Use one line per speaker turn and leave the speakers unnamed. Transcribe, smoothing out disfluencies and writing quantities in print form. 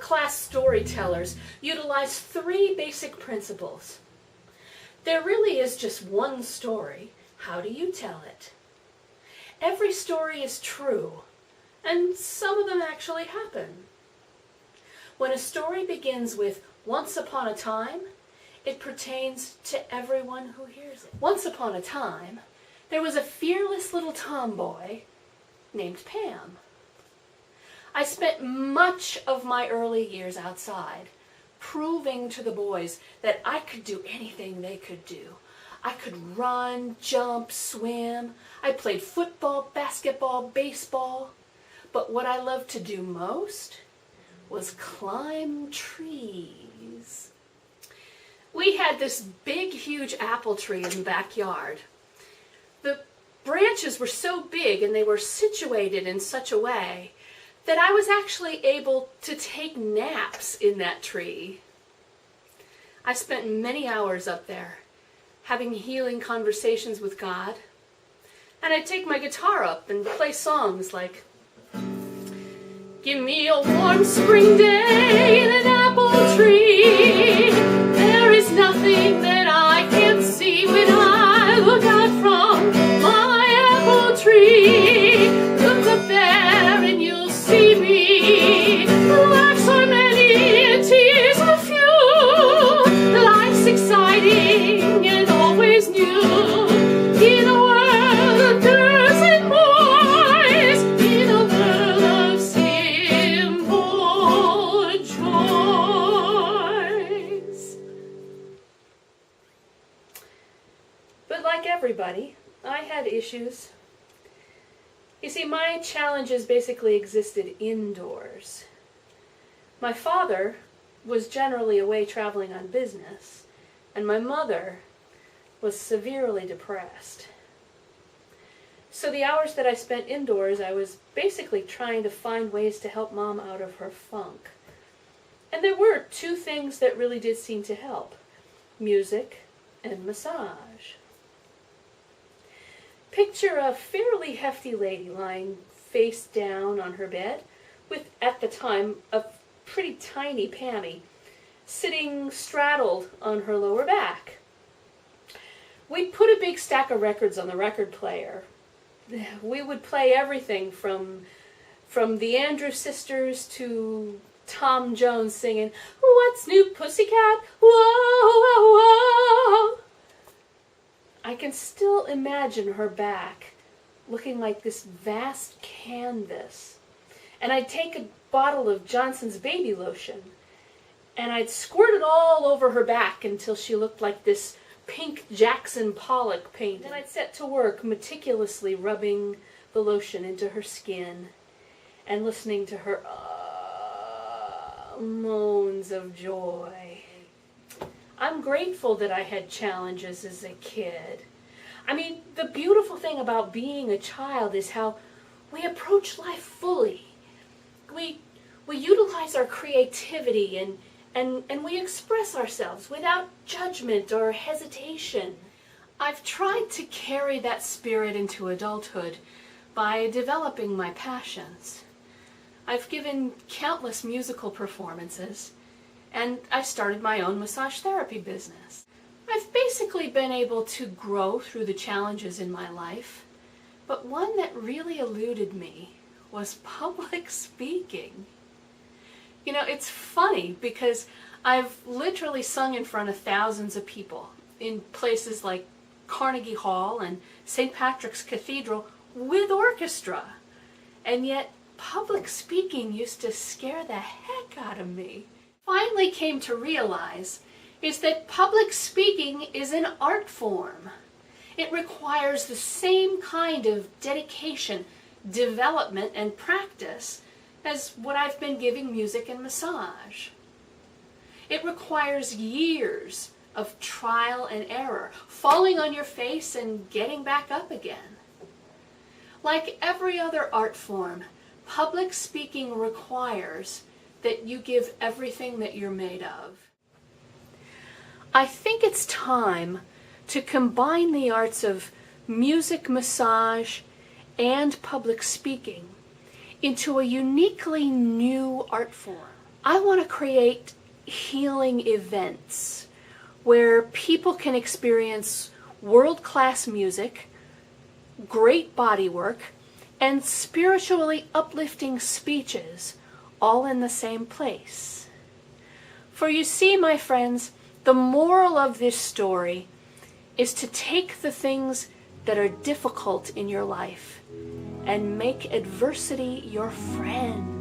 world-class storytellers utilize three basic principles. There really is just one story. How do you tell it? Every story is true, and some of them actually happen. When a story begins with "once upon a time," it pertains to everyone who hears it. Once upon a time, there was a fearless little tomboy named Pam. I spent much of my early years outside, proving to the boys that I could do anything they could do. I could run, jump, swim. I played football, basketball, baseball. But what I loved to do most was climb trees. We had this big, huge apple tree in the backyard. The branches were so big and they were situated in such a way that I was actually able to take naps in that tree. I spent many hours up there having healing conversations with God, and I'd take my guitar up and play songs like, "Give me a warm spring day in an apple tree. There is nothing that I can't see when I look out from my apple tree. Look up there and you'll see me. Laughs are many, tears are few. Life's exciting and always new. In a world of girls and boys, in a world of simple joys." But like everybody, I had issues. You see, my challenges basically existed indoors. My father was generally away traveling on business, and my mother was severely depressed. So the hours that I spent indoors, I was basically trying to find ways to help Mom out of her funk. And there were two things that really did seem to help: music and massage. Picture a fairly hefty lady lying face down on her bed with, at the time, a pretty tiny Pammy sitting straddled on her lower back. We'd put a big stack of records on the record player. We would play everything from the Andrews Sisters to Tom Jones singing, "What's New, Pussycat? Whoa, whoa, whoa." I can still imagine her back looking like this vast canvas. And I'd take a bottle of Johnson's baby lotion and I'd squirt it all over her back until she looked like this pink Jackson Pollock paint. And I'd set to work meticulously rubbing the lotion into her skin and listening to her moans of joy. I'm grateful that I had challenges as a kid. I mean, the beautiful thing about being a child is how we approach life fully. We utilize our creativity and we express ourselves without judgment or hesitation. I've tried to carry that spirit into adulthood by developing my passions. I've given countless musical performances, and I started my own massage therapy business. I've basically been able to grow through the challenges in my life, but one that really eluded me was public speaking. You know, it's funny because I've literally sung in front of thousands of people in places like Carnegie Hall and St. Patrick's Cathedral with orchestra, and yet public speaking used to scare the heck out of me. Finally came to realize is that public speaking is an art form. It requires the same kind of dedication, development, and practice as what I've been giving music and massage. It requires years of trial and error, falling on your face and getting back up again. Like every other art form, public speaking requires that you give everything that you're made of. I think it's time to combine the arts of music, massage, and public speaking into a uniquely new art form. I want to create healing events where people can experience world-class music, great body work, and spiritually uplifting speeches all in the same place. For you see, my friends, the moral of this story is to take the things that are difficult in your life and make adversity your friend.